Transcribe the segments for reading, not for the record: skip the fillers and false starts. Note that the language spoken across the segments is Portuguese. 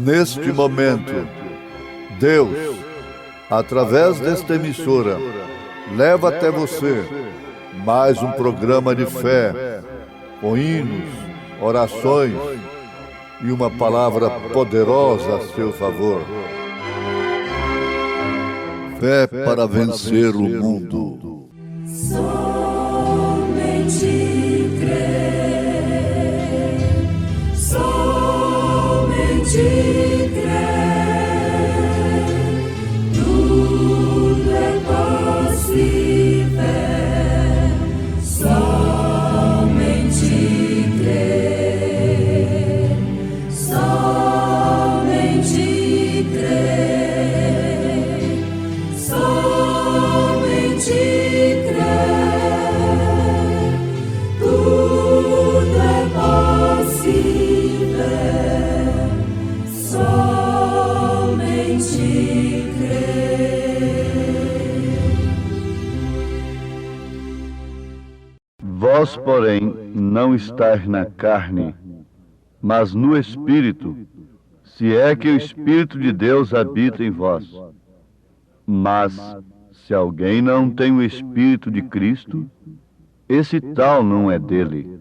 Neste momento, Deus, através desta emissora, leva até você mais um programa de fé, com hinos, orações e uma palavra poderosa a seu favor. Fé para vencer o mundo. Somente crer, somente crer, tudo é possível, somente crer, somente crer, somente crer, tudo é possível, somente crer. Vós, porém, não estáis na carne, mas no Espírito, se é que o Espírito de Deus habita em vós. Mas, se alguém não tem o Espírito de Cristo, esse tal não é dele.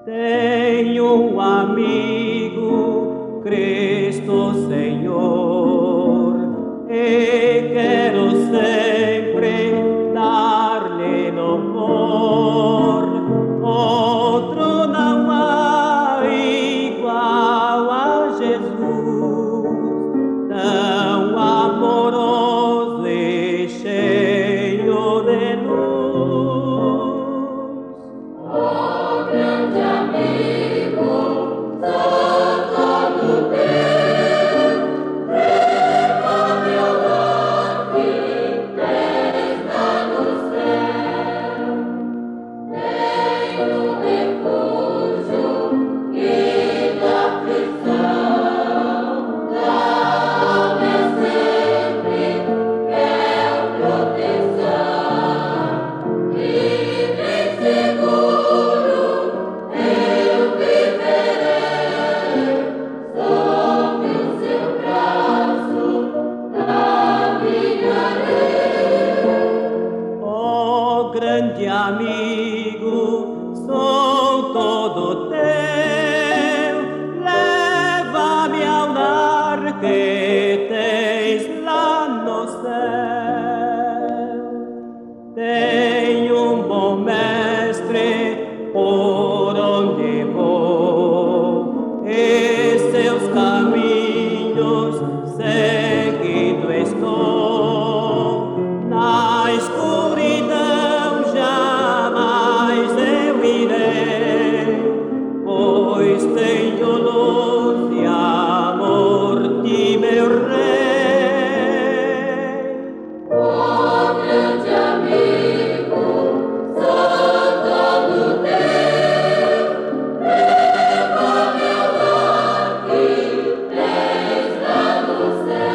Tenho um amigo, Cristo Senhor, e quero sempre dar-lhe louvor. Outro não há igual a Jesus, tão amoroso e cheio de luz. Grande amigo, sou todo teu, leva meu nome, desde no céu. Tenho refúgio e da aflição, dá-me sempre teu proteção, livre e seguro. Eu viverei sob o seu braço, caminharei. Oh, grande amigo, sou todo teu, leva-me ao lar que tens lá no céu. Tenho um bom mestre por onde vou, e seus caminhos seguindo estou. Na escuridão jamais eu irei, pois tenho luz e amor de meu rei. Oh, grande amigo, sou todo teu, leva meu lar que tens lá no céu.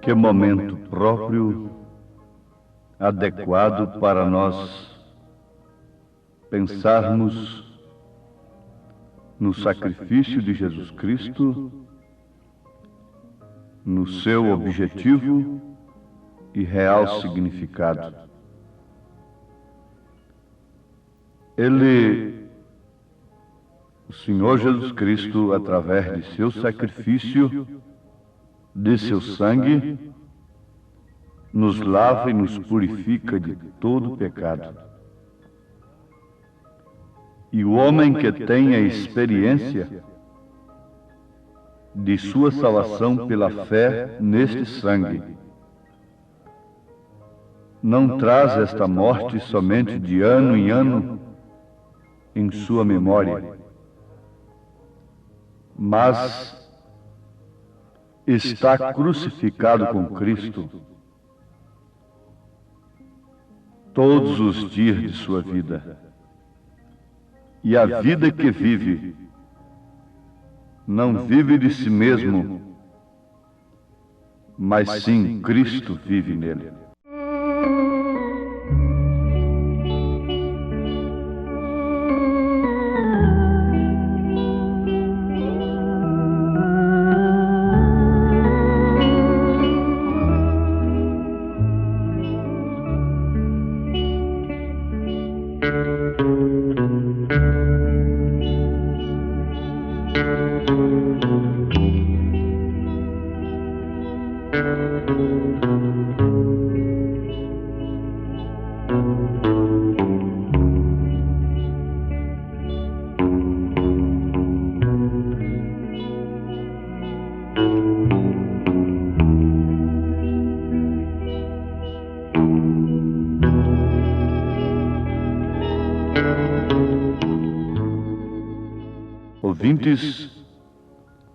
Que momento próprio, adequado para nós pensarmos no sacrifício de Jesus Cristo, no seu objetivo e real significado. O Senhor Jesus Cristo, através de seu sacrifício, de seu sangue, nos lava e nos purifica de todo pecado. E o homem que tem a experiência de sua salvação pela fé neste sangue, não traz esta morte somente de ano em ano em sua memória, mas está crucificado com Cristo todos os dias de sua vida. E a vida que vive, não vive de si mesmo, mas sim Cristo vive nele. Ouvintes,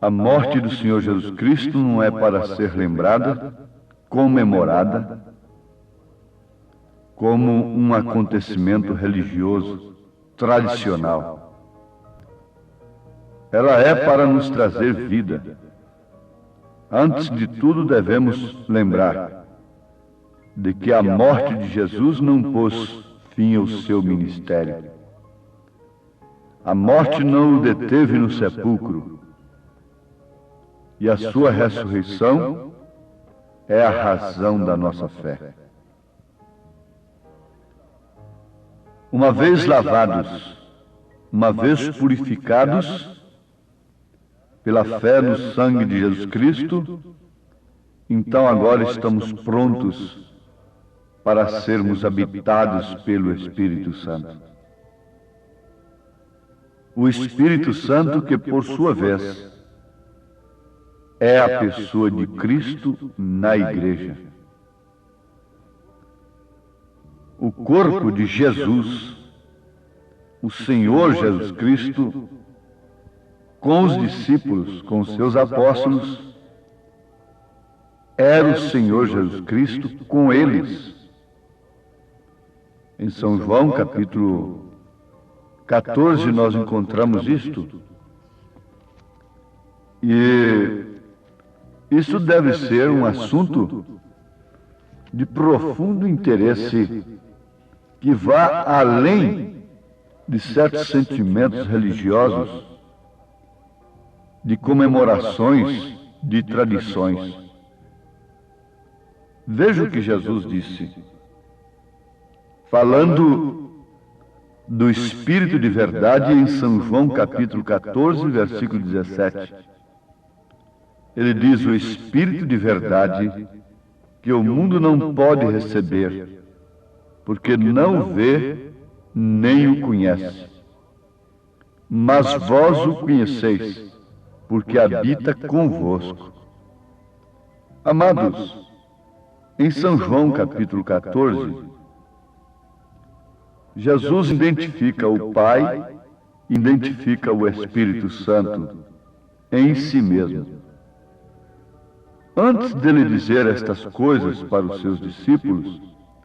a morte do Senhor Jesus Cristo não é para ser lembrada, comemorada, como um acontecimento religioso, tradicional. Ela é para nos trazer vida. Antes de tudo, devemos lembrar de que a morte de Jesus não pôs fim ao seu ministério. A morte não o deteve no sepulcro, e a sua ressurreição é a razão da nossa fé. Uma vez lavados, uma vez purificados pela fé no sangue de Jesus Cristo, então agora estamos prontos para sermos habitados pelo Espírito Santo. O Espírito Santo que, por sua vez, é a pessoa de Cristo na igreja. O corpo de Jesus, o Senhor Jesus Cristo, com os discípulos, com os seus apóstolos, era o Senhor Jesus Cristo com eles. Em São João, capítulo 14, nós encontramos isto. E isso deve ser um assunto de profundo interesse que vá além de certos sentimentos religiosos, de comemorações, de tradições. Veja o que Jesus disse, falando do Espírito de verdade em São João capítulo 14, versículo 17. Ele diz: o Espírito de verdade que o mundo não pode receber, porque não o vê nem o conhece. Mas vós o conheceis, porque habita convosco. Amados, em São João capítulo 14, Jesus identifica o Pai, identifica o Espírito Santo em si mesmo. Antes dele dizer estas coisas para os seus discípulos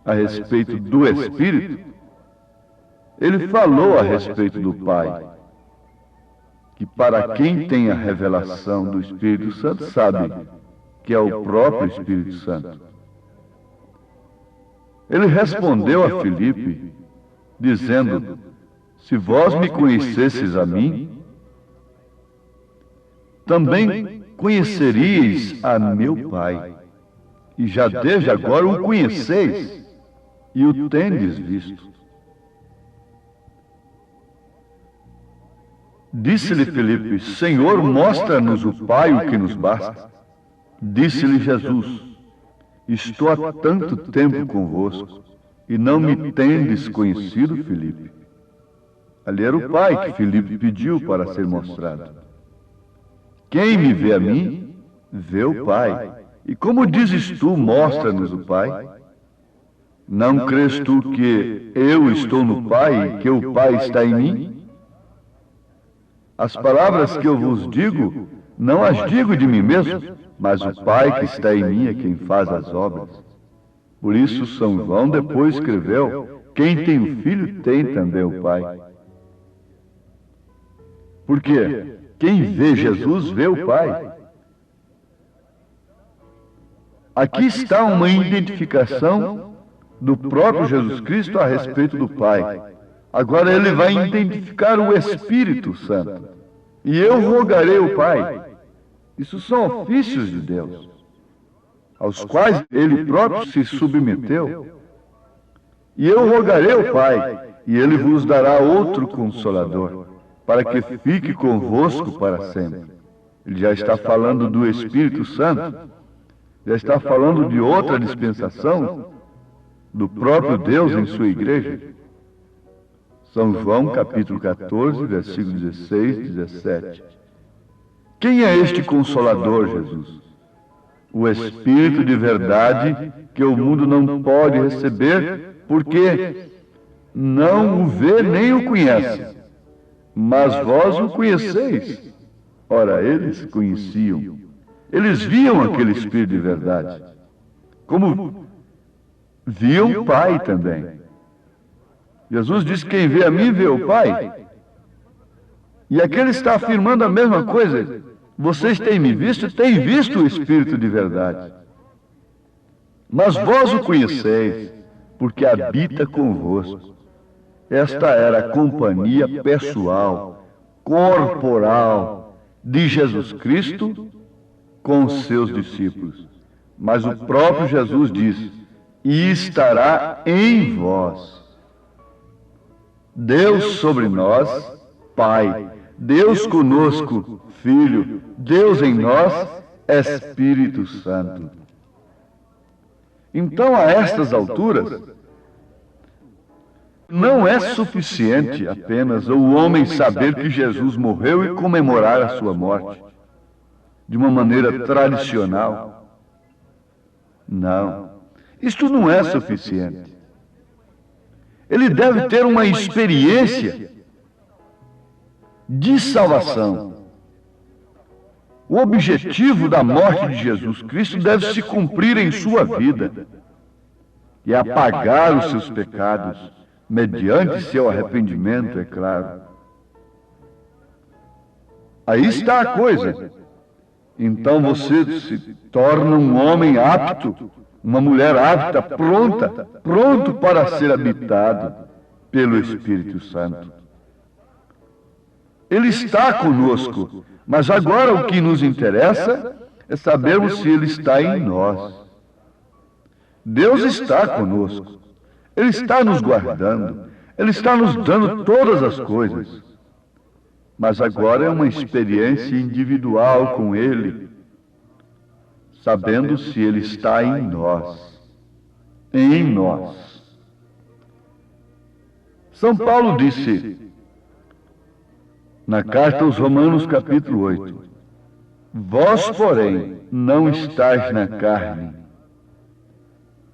a respeito do Espírito, ele falou a respeito do Pai, que para quem tem a revelação do Espírito Santo sabe que é o próprio Espírito Santo. Ele respondeu a Filipe, dizendo: se vós me conhecesseis a mim, também conheceríeis a meu Pai. E já desde agora o conheceis e o tendes visto. Disse-lhe Filipe: Senhor, mostra-nos o Pai, o que nos basta. Disse-lhe Jesus: estou há tanto tempo convosco, e não me tendes conhecido, Filipe? Ali era o Pai que Filipe pediu para ser mostrado. Quem me vê a mim, vê o Pai. E como dizes tu, mostra-nos o Pai? Não crês tu que eu estou no Pai e que o Pai está em mim? As palavras que eu vos digo, não as digo de mim mesmo, mas o Pai que está em mim é quem faz as obras. Por isso São João depois escreveu: quem tem o Filho tem também o Pai. Porque quem vê Jesus vê o Pai. Aqui está uma identificação do próprio Jesus Cristo a respeito do Pai. Agora ele vai identificar o Espírito Santo. E eu rogarei ao Pai. Isso são ofícios de Deus, aos quais ele próprio se submeteu. E eu rogarei ao Pai, e ele vos dará outro Consolador, para que fique convosco para sempre. Ele já está falando do Espírito Santo, já está falando de outra dispensação do próprio Deus em sua igreja. São João, capítulo 14, versículos 16 e 17. Quem é este Consolador, Jesus? O Espírito de verdade que o mundo não pode receber, porque não o vê nem o conhece. Mas vós o conheceis. Ora, eles conheciam. Eles viam aquele Espírito de verdade, como viam o Pai também. Jesus disse: quem vê a mim, vê o Pai. E aqui ele está afirmando a mesma coisa. Vocês têm me visto, têm visto o Espírito de verdade. Mas vós o conheceis, porque habita convosco. Esta era a companhia pessoal, corporal de Jesus Cristo com os seus discípulos. Mas o próprio Jesus diz: e estará em vós. Deus sobre nós, Pai. Deus conosco, Filho. Deus em nós, Espírito Santo. Então, a estas alturas, não é suficiente apenas o homem saber que Jesus morreu e comemorar a sua morte de uma maneira tradicional. Não, isto não é suficiente. Ele deve ter uma experiência de salvação. O objetivo da morte de Jesus Cristo deve se cumprir em sua vida, e apagar os seus pecados, mediante seu arrependimento, é claro. Aí está a coisa. Então você se torna um homem apto, uma mulher apta, pronto para ser habitado pelo Espírito Santo. Ele está conosco, mas agora o que nos interessa é sabermos se Ele está em nós. Deus está conosco, Ele está nos guardando, Ele está nos dando todas as coisas. Mas agora é uma experiência individual com Ele, sabendo se Ele está em nós. Em nós. São Paulo disse, na carta aos Romanos, capítulo 8, vós, porém, não estáis na carne,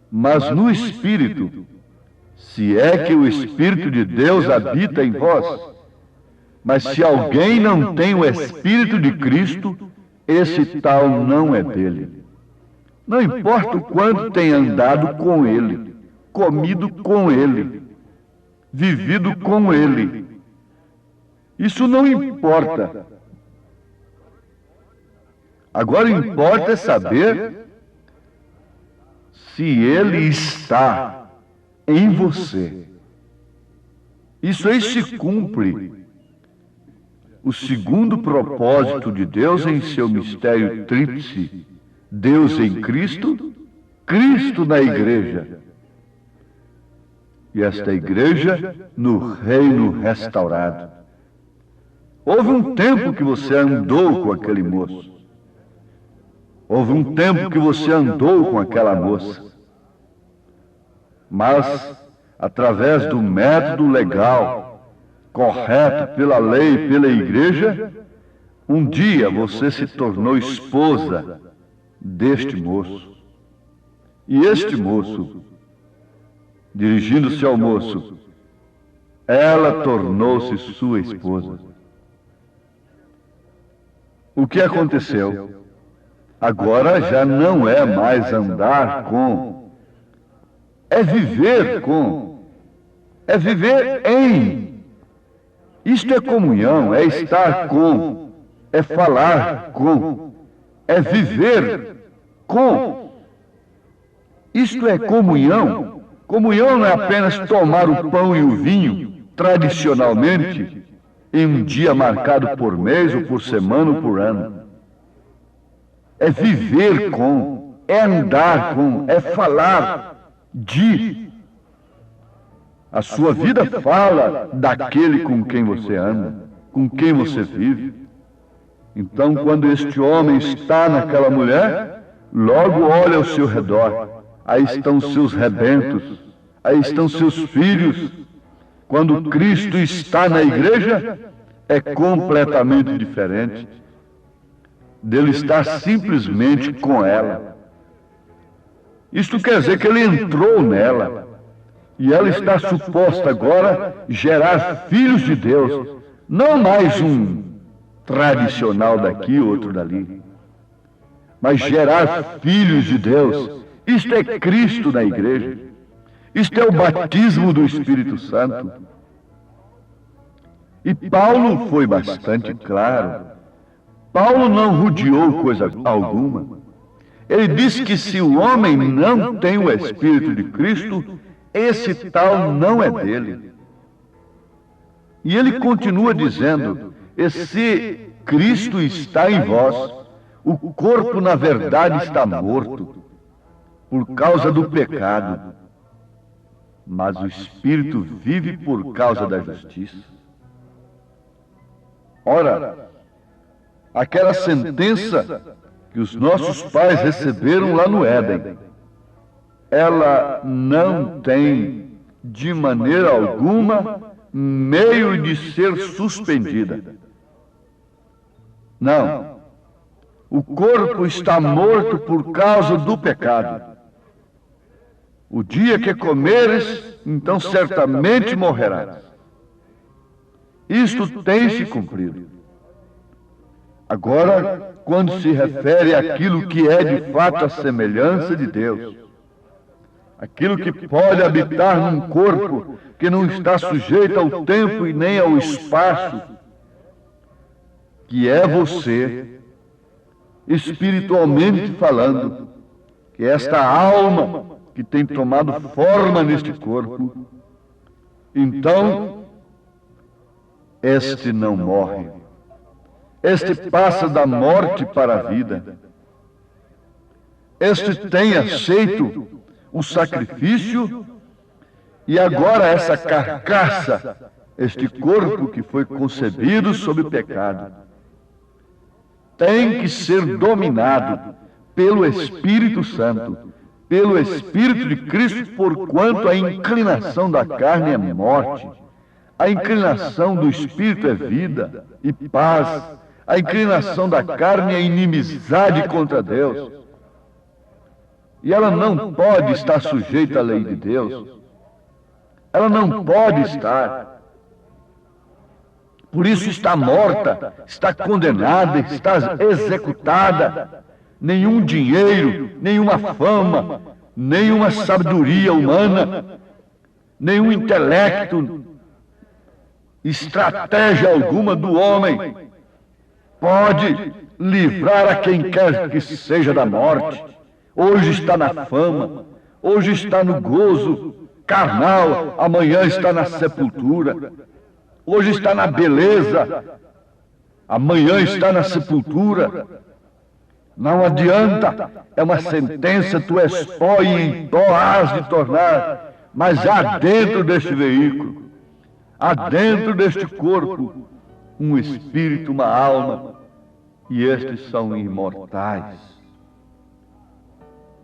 mas no Espírito, se é que o Espírito de Deus habita em vós. Mas se alguém não tem o Espírito de Cristo, esse tal não é dele. Não importa o quanto tenha andado com Ele, comido com Ele, vivido com Ele. Isso não importa. Agora importa é saber se ele está em você. Isso aí se cumpre o segundo propósito de Deus em seu mistério tríplice: Deus em Cristo, Cristo na igreja. E esta igreja no reino restaurado. Houve um tempo que você andou com aquele moço. Houve um tempo que você andou com aquela moça. Mas, através do método legal, correto pela lei e pela igreja, um dia você se tornou esposa deste moço. E este moço, dirigindo-se ao moço, ela tornou-se sua esposa. O que aconteceu? Agora já não é mais andar com, é viver com, é viver em. Isto é comunhão, é estar com, é falar com, é viver com. Isto é comunhão. Comunhão não é apenas tomar o pão e o vinho, tradicionalmente, em um dia marcado por mês, ou por semana, ou por ano. É viver com, é andar com, é falar de. A sua vida fala daquele com quem você anda, com quem você vive. Então, quando este homem está naquela mulher, logo olha ao seu redor. Aí estão seus rebentos, aí estão seus filhos. Quando Cristo está na igreja, é completamente diferente dele estar simplesmente com ela. Isto quer dizer que ele entrou nela, e ela está suposta agora gerar filhos de Deus, não mais um tradicional daqui, outro dali, mas gerar filhos de Deus. Isto é Cristo na igreja. Isto é o batismo do Espírito Santo. E Paulo foi bastante claro. Paulo não rodeou coisa alguma. Ele disse que se o homem não tem o Espírito de Cristo, esse tal não é dele. E ele continua dizendo: e se Cristo está em vós, o corpo na verdade está morto, por causa do pecado, mas o Espírito vive por causa da justiça. Ora, aquela sentença que os nossos pais receberam lá no Éden, ela não tem, de maneira alguma, meio de ser suspendida. Não. O corpo está morto por causa do pecado. O dia que comeres, então certamente morrerás. Isto tem se cumprido. Agora, quando se refere àquilo que é de fato a semelhança de Deus, aquilo que pode habitar num corpo que não está sujeito ao tempo e nem ao espaço, que é você, espiritualmente falando, que é esta alma que tem tomado forma neste corpo, então, este não morre. Este passa da morte para a vida. Este tem aceito o sacrifício e agora essa carcaça, este corpo que foi concebido sob o pecado, tem que ser dominado pelo Espírito Santo, pelo Espírito de Cristo, porquanto a inclinação da carne é morte, a inclinação do Espírito é vida e paz, a inclinação da carne é inimizade contra Deus. E ela não pode estar sujeita à lei de Deus. Ela não pode estar. Por isso está morta, está condenada, está executada. Nenhum dinheiro, nenhuma fama, nenhuma sabedoria humana, nenhum intelecto, estratégia alguma do homem pode livrar a quem quer que seja da morte. Hoje está na fama, hoje está no gozo carnal, amanhã está na sepultura. Hoje está na beleza, amanhã está na sepultura. Não adianta, é uma sentença, tu és pó e em pó has de tornar. Mas há dentro deste veículo, há dentro deste corpo, um espírito, uma alma, e estes são imortais.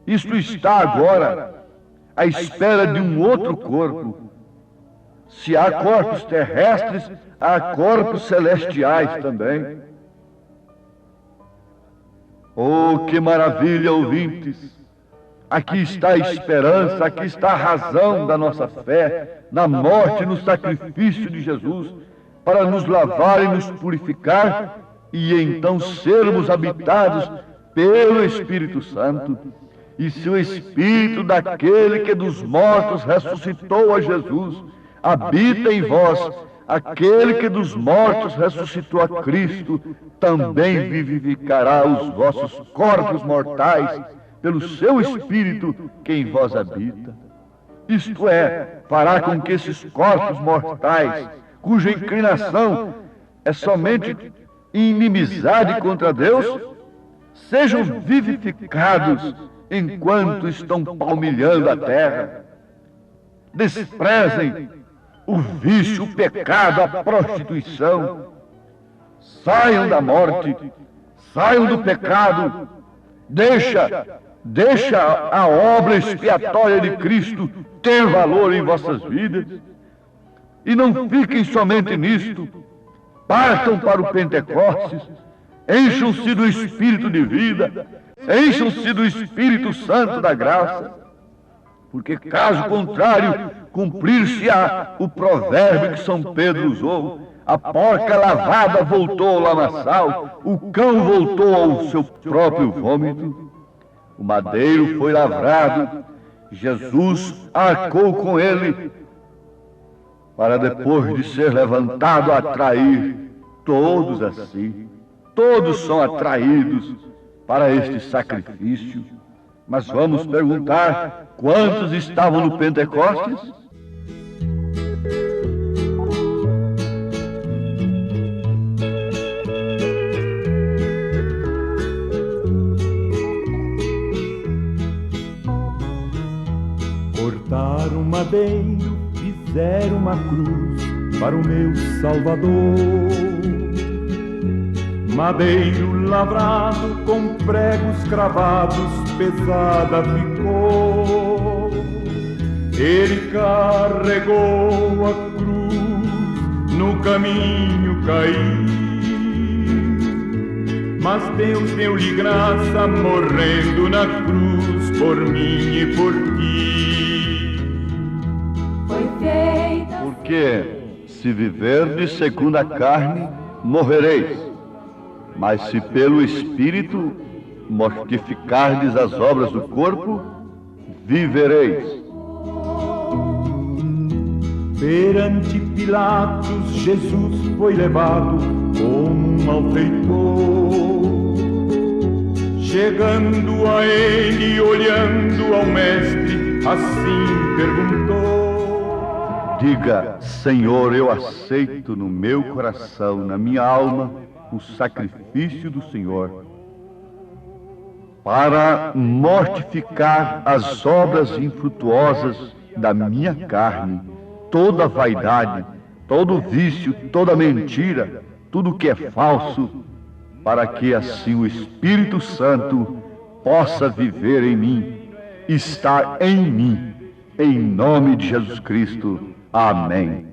Isto está agora à espera de um outro corpo. Se há corpos terrestres, há corpos celestiais também. Oh, que maravilha, ouvintes! Aqui está a esperança, aqui está a razão da nossa fé, na morte e no sacrifício de Jesus, para nos lavar e nos purificar, e então sermos habitados pelo Espírito Santo. E se o Espírito daquele que dos mortos ressuscitou a Jesus habita em vós, aquele que dos mortos ressuscitou a Cristo também vivificará os vossos corpos mortais pelo seu Espírito que em vós habita. Isto é, fará com que esses corpos mortais, cuja inclinação é somente inimizade contra Deus, sejam vivificados enquanto estão palmilhando a terra. Desprezem o vício, o pecado, a prostituição. Saiam da morte, saiam do pecado. Deixa a obra expiatória de Cristo ter valor em vossas vidas. E não fiquem somente nisto. Partam para o Pentecostes, encham-se do Espírito de vida, encham-se do Espírito Santo da graça, porque caso contrário, cumprir-se-á o provérbio que São Pedro usou: a porca lavada voltou ao lamaçal, o cão voltou ao seu próprio vômito. O madeiro foi lavrado, Jesus arcou com ele, para depois de ser levantado atrair todos a si. Todos são atraídos para este sacrifício. Mas vamos perguntar, quantos estavam no Pentecostes? Cortaram um madeiro, fizeram uma cruz para o meu Salvador. Madeiro lavrado com pregos cravados, pesada ficou. Ele carregou a cruz, no caminho caí. Mas Deus deu-lhe graça, morrendo na cruz, por mim e por ti. Foi feita. Porque se viverdes segundo a carne, morrereis. Mas se pelo Espírito mortificardes as obras do corpo, vivereis. Perante Pilatos, Jesus foi levado como um malfeitor. Chegando a ele, olhando ao mestre, assim perguntou: Diga: Senhor, eu aceito no meu coração, na minha alma, o sacrifício do Senhor, para mortificar as obras infrutuosas da minha carne, toda vaidade, todo vício, toda mentira, tudo que é falso, para que assim o Espírito Santo possa viver em mim, estar em mim, em nome de Jesus Cristo. Amém.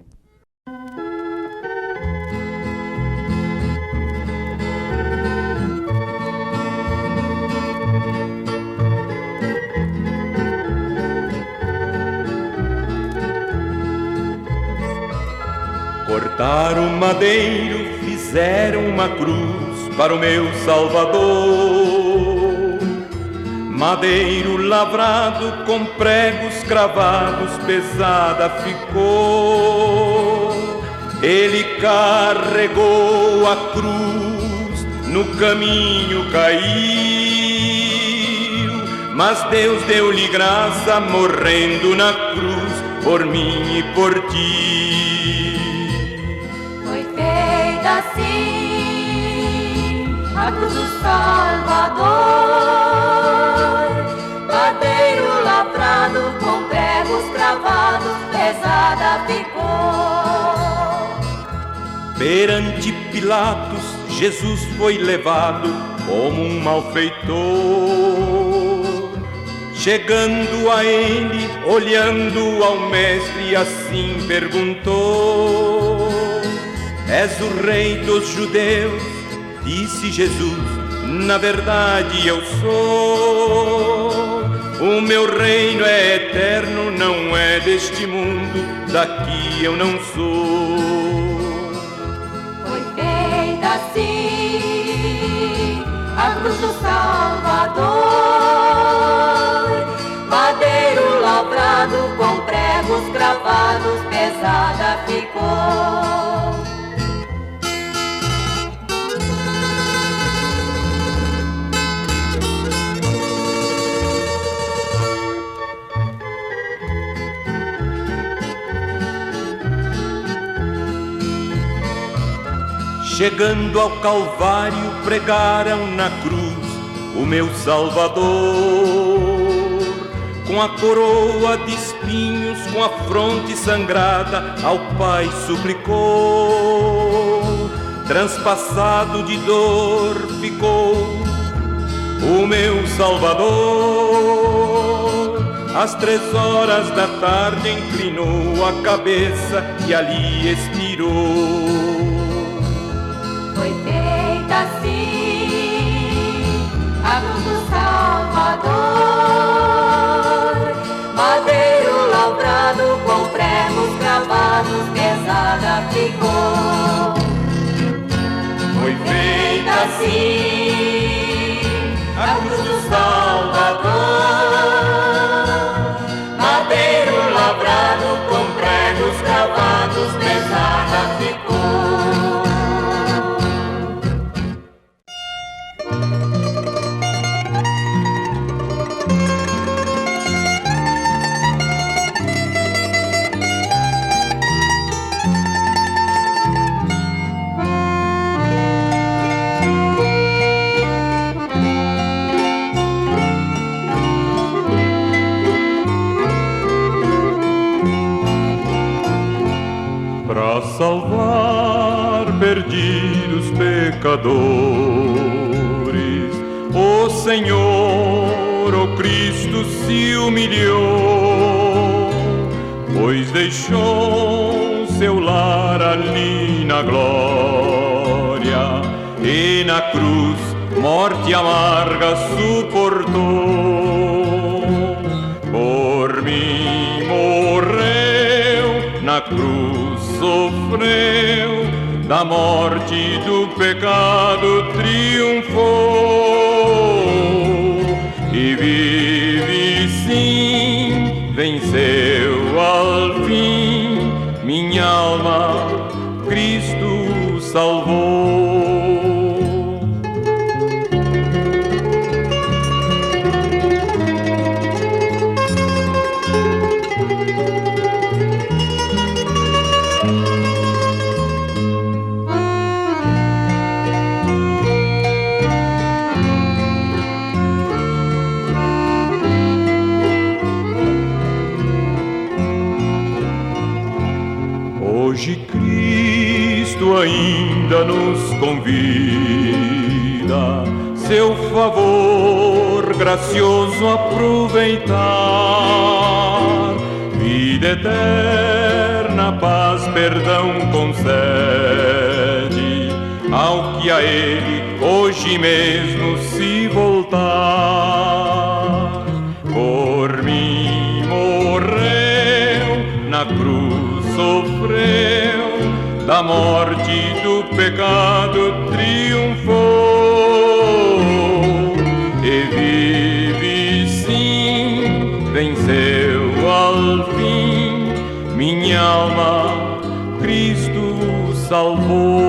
Cortaram um madeiro, fizeram uma cruz para o meu Salvador. Madeiro lavrado com pregos cravados, pesada ficou. Ele carregou a cruz, no caminho caiu, mas Deus deu-lhe graça, morrendo na cruz, por mim e por ti. Foi feita assim a cruz do Salvador, madeiro lavrado com pregos cravados, pesada ficou. Perante Pilatos, Jesus foi levado como um malfeitor. Chegando a ele, olhando ao mestre, assim perguntou: És o rei dos judeus? Disse Jesus: Na verdade eu sou. O meu reino é eterno, não é deste mundo, daqui eu não sou. Foi feita assim a cruz do Salvador, madeiro lavrado com pregos cravados, pesada ficou. Chegando ao Calvário, pregaram na cruz o meu Salvador. Com a coroa de espinhos, com a fronte sangrada, ao Pai suplicou. Transpassado de dor ficou o meu Salvador. Às 3 da tarde inclinou a cabeça e ali expirou. Foi feita assim a cruz do Salvador, madeiro lavrado com pregos cravados, pesada ficou. Foi feita assim a cruz do Salvador, madeiro lavrado com pregos cravados, pesada ficou. Para salvar perdidos pecadores, o Senhor, o Cristo se humilhou, pois deixou seu lar ali na glória e na cruz morte amarga suportou. Por mim morreu na cruz, sofreu, da morte e do pecado triunfou, e vive sim, venceu ao fim, minha alma Cristo salvou. Hoje Cristo ainda nos convida, seu favor gracioso aproveitar. Vida eterna, paz, perdão concede ao que a Ele hoje mesmo se voltar. Por mim morreu na cruz, sofreu, da morte e do pecado triunfou, e vive sim, venceu ao fim, minha alma Cristo salvou.